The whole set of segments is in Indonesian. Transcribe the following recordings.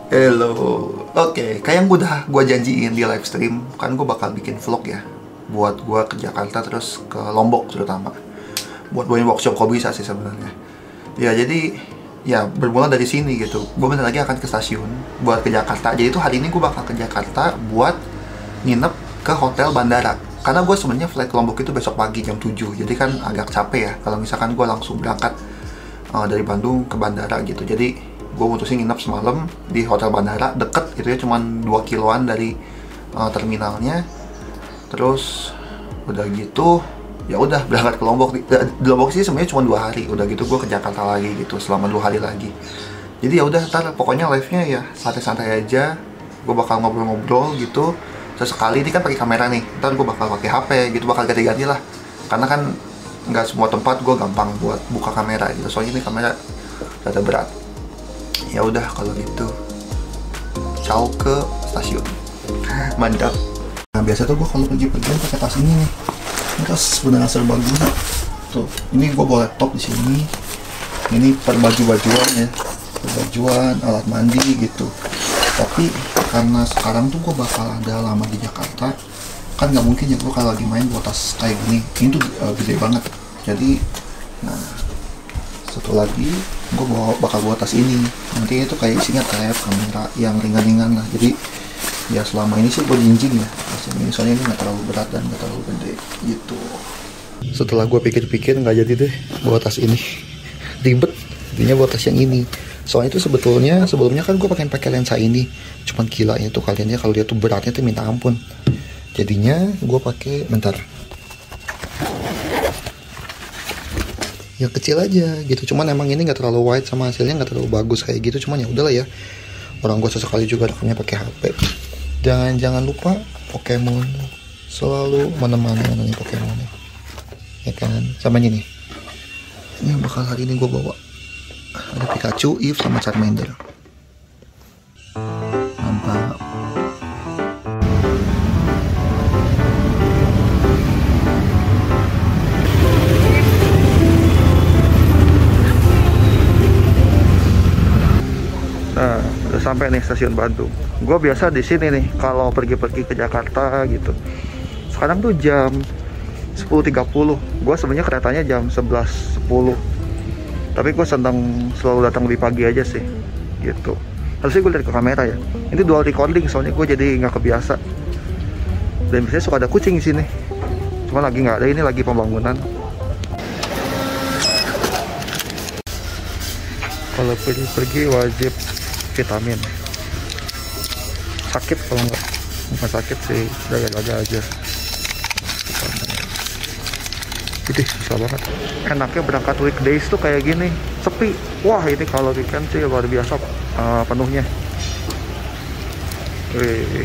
Hello. Oke, kayak yang gue janjiin di live stream, kan gue bakal bikin vlog ya. Buat gue ke Jakarta terus ke Lombok terutama. Buat bawain workshop kok bisa sih sebenarnya. Ya jadi ya bermula dari sini gitu. Gue bentar lagi akan ke stasiun buat ke Jakarta. Jadi itu hari ini gue bakal ke Jakarta buat nginep ke hotel bandara. Karena gue sebenarnya flight ke Lombok itu besok pagi jam 7. Jadi kan agak capek ya kalau misalkan gue langsung berangkat dari Bandung ke bandara gitu. Jadi gue mutusin nginep semalam di hotel bandara, deket gitu ya, cuman 2 kiloan dari terminalnya. Terus udah gitu ya udah berangkat ke Lombok. Di Lombok sih sebenarnya cuma 2 hari, udah gitu gue ke Jakarta lagi gitu selama 2 hari lagi. Jadi ya udah, ntar pokoknya live nya ya santai-santai aja, gue bakal ngobrol-ngobrol gitu. Sesekali ini kan pakai kamera nih, ntar gue bakal pakai HP gitu, bakal ganti-ganti lah, karena kan nggak semua tempat gue gampang buat buka kamera gitu, soalnya ini kamera rada berat. Ya udah kalau gitu, ciao ke stasiun. Mantap. Nah biasa tuh gue kalau pergi-pergi pakai tas ini nih, ini tas beneran serbaguna. Tuh, ini gue bawa laptop di sini. Ini per baju-bajuan ya, bajuan, alat mandi gitu. Tapi karena sekarang tuh gue bakal ada lama di Jakarta, kan nggak mungkin ya gue kalau lagi main bawa tas kayak gini. Ini tuh gede banget. Jadi, nah satu lagi gue bakal bawa tas ini. Nanti itu kayak isinya tab, kamera yang ringan-ringan lah. Jadi ya selama ini sih gue jinjing ya tas ini, soalnya ini nggak terlalu berat dan nggak terlalu gede gitu. Setelah gue pikir-pikir nggak jadi deh bawa tas ini. Ribet, jadinya bawa tas yang ini. Soalnya itu sebetulnya sebelumnya kan gue pakai lensa ini, cuman gilanya tuh kaliannya kalau dia tuh beratnya tuh minta ampun. Jadinya gue pakai bentar yang kecil aja gitu. Cuman emang ini nggak terlalu wide, sama hasilnya nggak terlalu bagus kayak gitu. Cuman ya udahlah ya, orang gue sesekali juga rekamnya pakai HP. Jangan lupa Pokemon selalu menemani nih Pokemon ya kan. Sama ini nih, ini yang bakal hari ini gue bawa. Ada Pikachu, Eve, sama Charmander. Mantap. Nah, udah sampai nih stasiun Bandung. Gue biasa di sini nih kalau pergi-pergi ke Jakarta gitu. Sekarang tuh jam 10.30. Gue sebenarnya keretanya jam 11.10. Tapi gue senang selalu datang lebih pagi aja sih gitu. Harusnya gue lihat ke kamera ya. Ini dual recording soalnya gue jadi nggak kebiasa. Dan biasanya suka ada kucing di sini. Cuma lagi nggak ada, ini lagi pembangunan. Kalau pergi wajib vitamin. Sakit kalau nggak, bukan sakit sih, jaga-jaga aja. Jadi susah banget. Enaknya berangkat weekdays tuh kayak gini, sepi. Wah ini kalau weekend sih luar biasa penuhnya. Wih,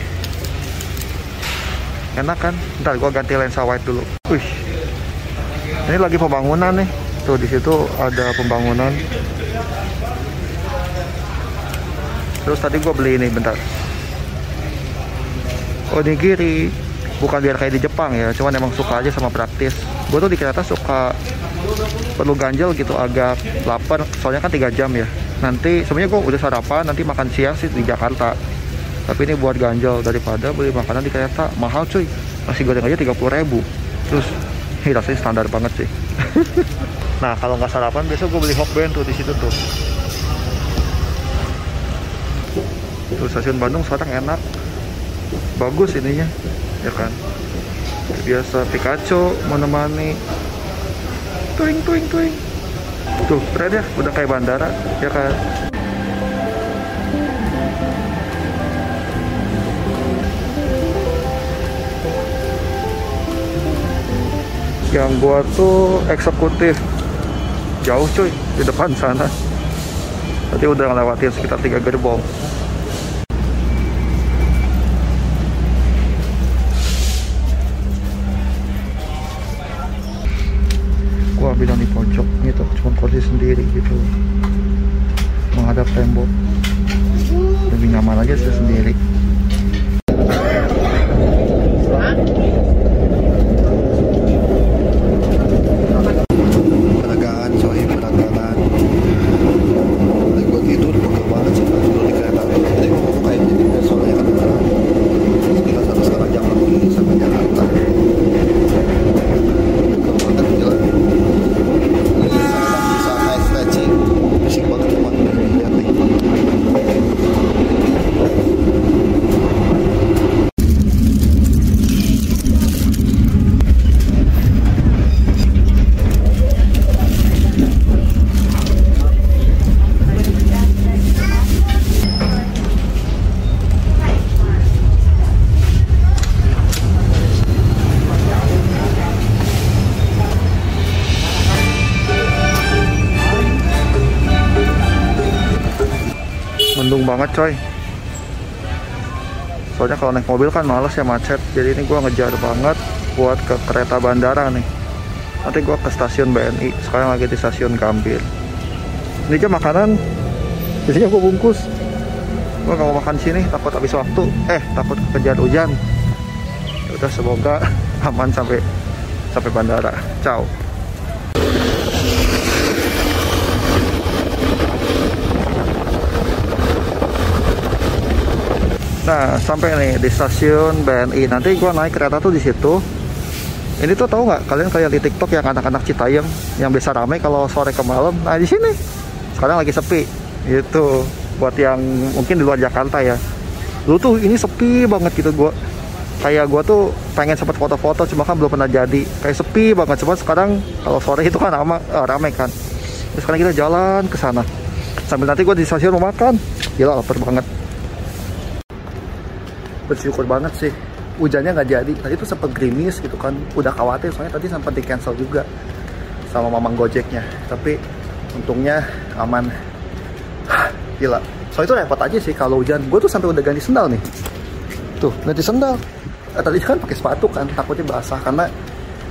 enak kan? Ntar gua ganti lensa wide dulu. Wih, ini lagi pembangunan nih. Tuh di situ ada pembangunan. Terus tadi gua beli ini bentar. Onigiri. Bukan biar kayak di Jepang ya, cuman emang suka aja sama praktis. Gue tuh di kereta suka perlu ganjel gitu, agak lapar. Soalnya kan 3 jam ya. Nanti sebenarnya gue udah sarapan, nanti makan siang sih di Jakarta. Tapi ini buat ganjel daripada beli makanan di kereta. Mahal cuy, nasi goreng aja 30.000. Terus ini rasanya standar banget sih. Nah kalau nggak sarapan biasa gue beli hokben tuh di situ tuh. Tuh stasiun Bandung sekarang enak, bagus ininya ya kan. Biasa Pikachu menemani. Tuing. Tuh keren ya, udah kayak bandara ya kan. Yang gua tuh eksekutif, jauh cuy di depan sana. Tadi udah ngelewatin sekitar 3 gerbong. Gua bilang di pojok gitu, cuma kursi sendiri gitu, menghadap tembok, lebih nyaman aja sih sendiri. Peragaan coy, peragaan. Gue tidur, pegel banget sih tidur di kereta. banget coy. Soalnya kalau naik mobil kan males ya, macet. Jadi ini gue ngejar banget buat ke kereta bandara nih. Nanti gue ke stasiun BNI. Sekarang lagi di stasiun Gambir. Ini aja makanan biasanya gue bungkus. Gue gak mau makan sini, takut habis waktu. Takut kejar hujan. Ya udah, semoga aman sampai bandara. Ciao. Nah, sampai nih di stasiun BNI. Nanti gua naik kereta tuh di situ. Ini tuh tahu nggak kalian, kayak di TikTok yang anak-anak Citayam yang biasa ramai kalau sore ke malam. Nah, di sini sekarang lagi sepi. Gitu. Buat yang mungkin di luar Jakarta ya. Dulu tuh ini sepi banget gitu. Gua tuh pengen sempat foto-foto, cuma kan belum pernah jadi. Kayak sepi banget. Cuma sekarang kalau sore itu kan ramai kan. Terus sekarang kita jalan ke sana. Sambil nanti gua di stasiun mau makan. Gila, lapar banget. Bersyukur banget sih hujannya nggak jadi. Tadi tuh sempat gerimis gitu kan, udah khawatir soalnya tadi sempat di cancel juga sama mamang Gojeknya, tapi untungnya aman. Gila, soalnya itu repot aja sih kalau hujan. Gue tuh sampai udah ganti sendal nih, tuh ganti sendal. Tadi kan pakai sepatu kan, takutnya basah karena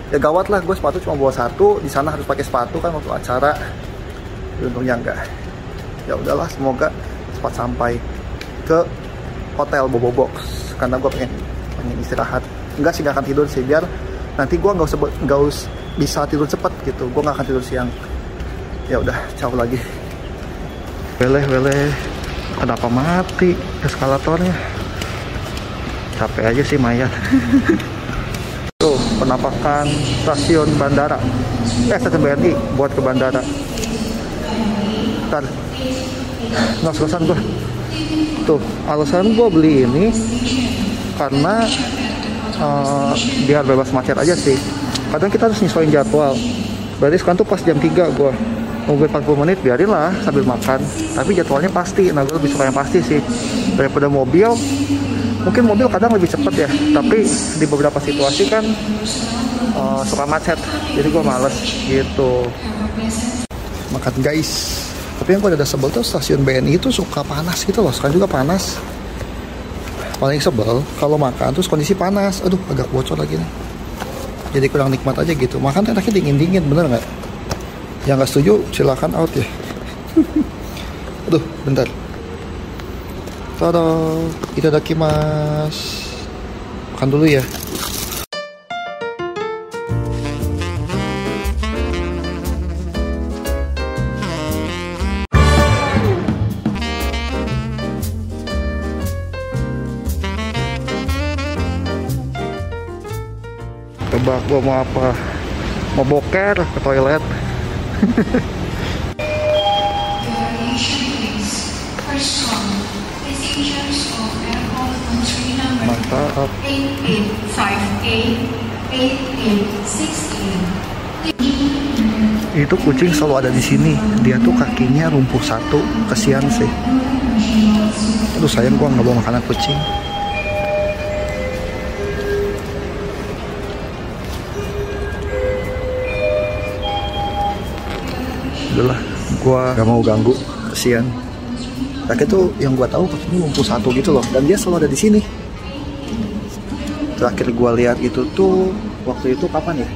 ya gawat lah, gue sepatu cuma bawa satu, di sana harus pakai sepatu kan waktu acara. Untungnya enggak. Ya udahlah, semoga cepat sampai ke hotel Bobo Box karena gue pengen istirahat. Enggak sih, gak akan tidur sih, biar nanti gue nggak usah bisa tidur cepet gitu. Gue nggak akan tidur siang. Ya udah, ciao lagi. Weleh kenapa mati eskalatornya? Capek aja sih Maya. Tuh penampakan stasiun bandara, stasiun BNI buat ke bandara. Ntar ngos-ngosan gue. Tuh alasan gue beli ini karena biar bebas macet aja sih. Kadang kita harus nyesuaiin jadwal. Berarti sekarang tuh pas jam 3 gue nungguin 40 menit, biarin lah sambil makan. Tapi jadwalnya pasti. Nah, gue lebih suka yang pasti sih daripada mobil. Mungkin mobil kadang lebih cepet ya, tapi di beberapa situasi kan suka macet. Jadi gue males gitu. Makan guys. Tapi yang gue udah sebel tuh stasiun BNI itu suka panas gitu loh. Sekarang juga panas. Paling sebel kalau makan terus kondisi panas. Aduh, agak bocor lagi nih. Jadi kurang nikmat aja gitu. Makan enaknya dingin-dingin, bener nggak? Yang nggak setuju silakan out ya. Aduh, bentar. Tada, itadakimasu. Makan dulu ya. Tebak gua mau apa? Mau boker ke toilet. Mantap. Itu kucing selalu ada di sini. Dia tuh kakinya lumpuh satu, kesian sih. Aduh, sayang gua nggak bawa makanan kucing. Udahlah, gua gak mau ganggu, kesian. Kakek tuh yang gua tahu kakinya lumpuh satu gitu loh, dan dia selalu ada di sini. Terakhir gua lihat itu tuh waktu itu kapan ya?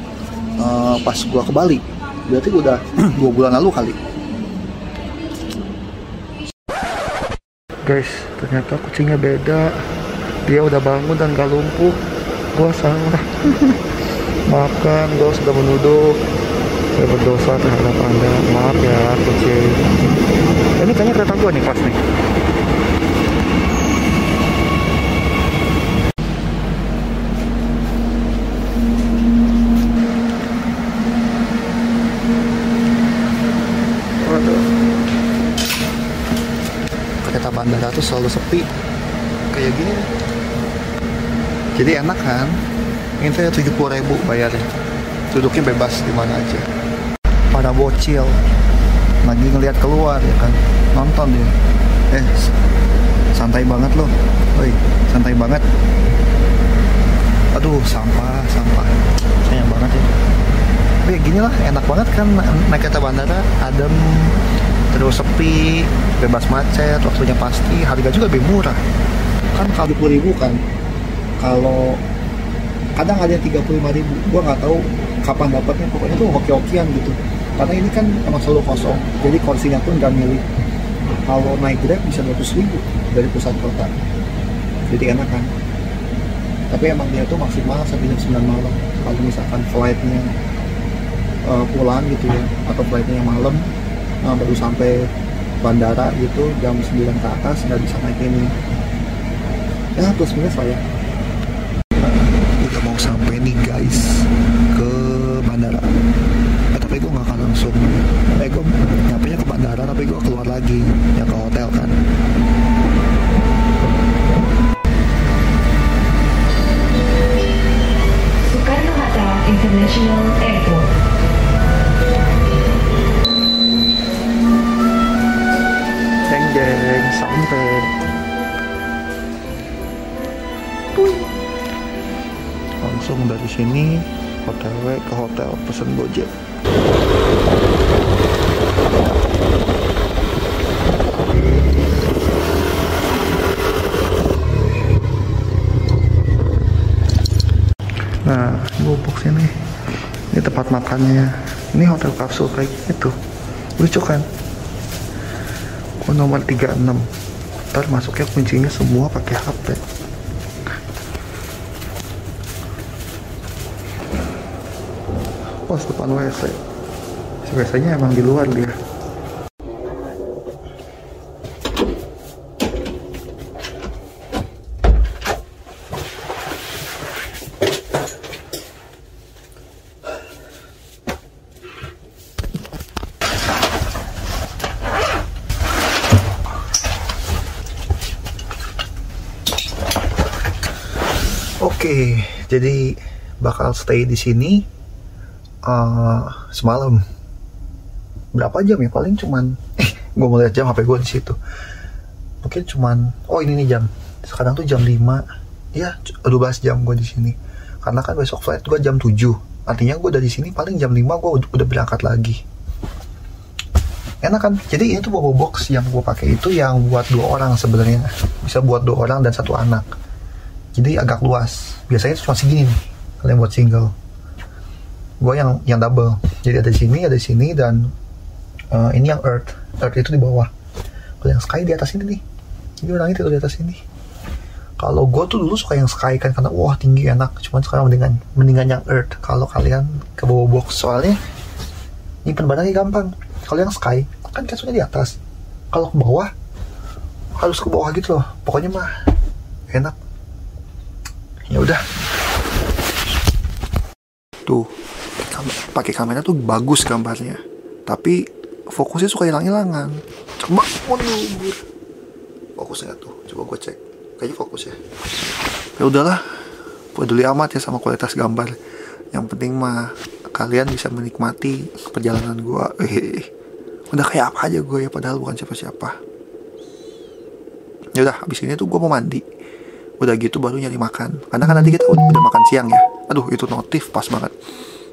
Pas gua ke Bali. Berarti gua udah 2 bulan lalu kali. Guys, ternyata kucingnya beda. Dia udah bangun dan gak lumpuh. Gua salah. Maafkan, gua sudah menuduh. Saya berdosa terhadap Anda. Maaf ya kucing. Ini kayaknya kereta gua nih pas nih. Waduh. Kereta bandara tuh selalu sepi kayak gini. Jadi enak kan? Ini saya 70.000 bayarnya. Duduknya bebas di mana aja. Pada bocil lagi ngelihat keluar ya kan, nonton dia. Santai banget loh. Woi, santai banget. Aduh, sampah. Sayang banget ya. Tapi ya gini lah, enak banget kan naik kereta bandara, adem. terus sepi, bebas macet, waktunya pasti, harga juga lebih murah. Kan kalau 20.000 kan, kalau kadang ada yang 35.000, gue nggak tahu kapan dapatnya, pokoknya tuh hoki-hokian gitu. Karena ini kan emang selalu kosong, jadi kursinya pun nggak milih. Kalau naik Grab bisa 200.000 dari pusat kota, jadi enak kan. Tapi emang dia tuh maksimal sampai jam 9 malam. Kalau misalkan flightnya pulang gitu ya, atau flightnya yang malam, baru sampai bandara gitu jam 9 ke atas, nggak bisa naik ini. Ya plus minus lah ya. Udah mau sampai nih guys ke bandara. Tapi gue gak akan langsung, gue nyampenya ke bandara tapi gue keluar lagi ya ke hotel kan. Soekarno-Hatta International Airport. Jeng sampai. Langsung dari sini OTW ke hotel, pesen Gojek. Nah, ini boxnya nih. Ini tempat makannya. Ini hotel kapsul kayak gitu. Lucu kan? Nomor 36. Ntar masuknya kuncinya semua pakai HP. Pos depan WC. WC-nya emang di luar dia. Oke, jadi bakal stay di sini semalam. Berapa jam ya? Paling cuman gue mau lihat jam HP gue di situ. Mungkin cuman ini nih jam. Sekarang tuh jam 5. Ya, 12 jam gue di sini. Karena kan besok flight gue jam 7. Artinya gue dari sini paling jam 5 gue udah berangkat lagi. Enak kan? Jadi ini tuh bawa box yang gue pakai itu yang buat 2 orang sebenarnya. Bisa buat 2 orang dan 1 anak. Jadi agak luas. Biasanya cuma segini nih. Kalian buat single. Gue yang double. Jadi ada di sini dan ini yang Earth itu di bawah. Kalau yang Sky di atas ini nih. Jadi orang itu di atas ini. Kalau gue tuh dulu suka yang Sky kan karena wah tinggi enak. Cuman sekarang mendingan yang Earth. Kalau kalian ke bawah box soalnya nyimpen barangnya gampang. Kalau yang Sky kan kasurnya di atas. Kalau ke bawah harus ke bawah gitu loh. Pokoknya mah enak. Ya udah. Tuh pakai kamera tuh bagus gambarnya. Tapi fokusnya suka hilang-hilangan. Coba mundur. Fokusnya tuh, coba gue cek. Kayaknya fokus ya. Ya udahlah, peduli amat ya sama kualitas gambar. Yang penting mah kalian bisa menikmati perjalanan gue. Udah kayak apa aja gue ya, padahal bukan siapa-siapa. Ya udah, habis ini tuh gue mau mandi. Udah gitu baru nyari makan. Karena kan nanti kita udah makan siang ya. Aduh, itu notif pas banget.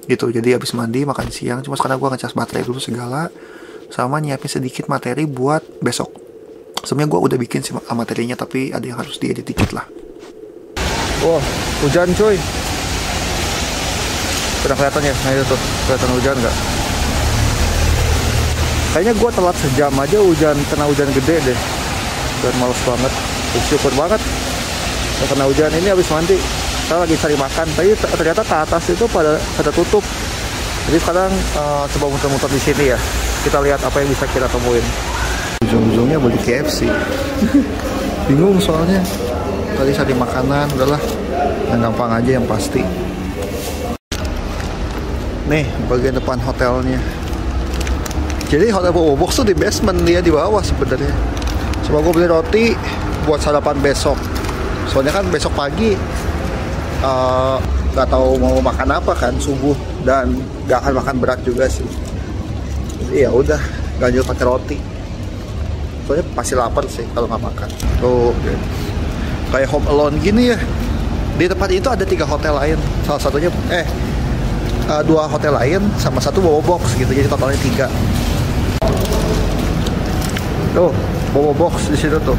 Gitu, jadi habis mandi makan siang. Cuma sekarang gue ngecas baterai dulu segala. Sama nyiapin sedikit materi buat besok. Sebenarnya gue udah bikin sih materinya, tapi ada yang harus diedit dikit lah. Wah, hujan cuy. Udah kelihatan ya? Nah itu tuh, kelihatan hujan nggak? Kayaknya gue telat sejam aja hujan, kena hujan gede deh. Dan males banget. Bersyukur banget kena hujan ini habis mandi. Kita lagi cari makan, tapi ternyata ke atas itu pada tutup. Jadi sekarang coba muter-muter di sini ya. Kita lihat apa yang bisa kita temuin. Ujung-ujungnya beli KFC. Bingung soalnya. Tadi cari makanan, udahlah. Yang gampang aja yang pasti. Nih, bagian depan hotelnya. Jadi hotel Bobox tuh di basement, dia di bawah sebenarnya. Coba gue beli roti buat sarapan besok. Soalnya kan besok pagi nggak tahu mau makan apa kan subuh, dan nggak akan makan berat juga sih. Jadi ya udah ganjil pakai roti. Soalnya pasti lapar sih kalau nggak makan. Tuh kayak Home Alone gini ya. Di tempat itu ada 3 hotel lain. Salah satunya 2 hotel lain sama 1 Bobox gitu. Jadi totalnya 3. Tuh, bawa box di situ tuh.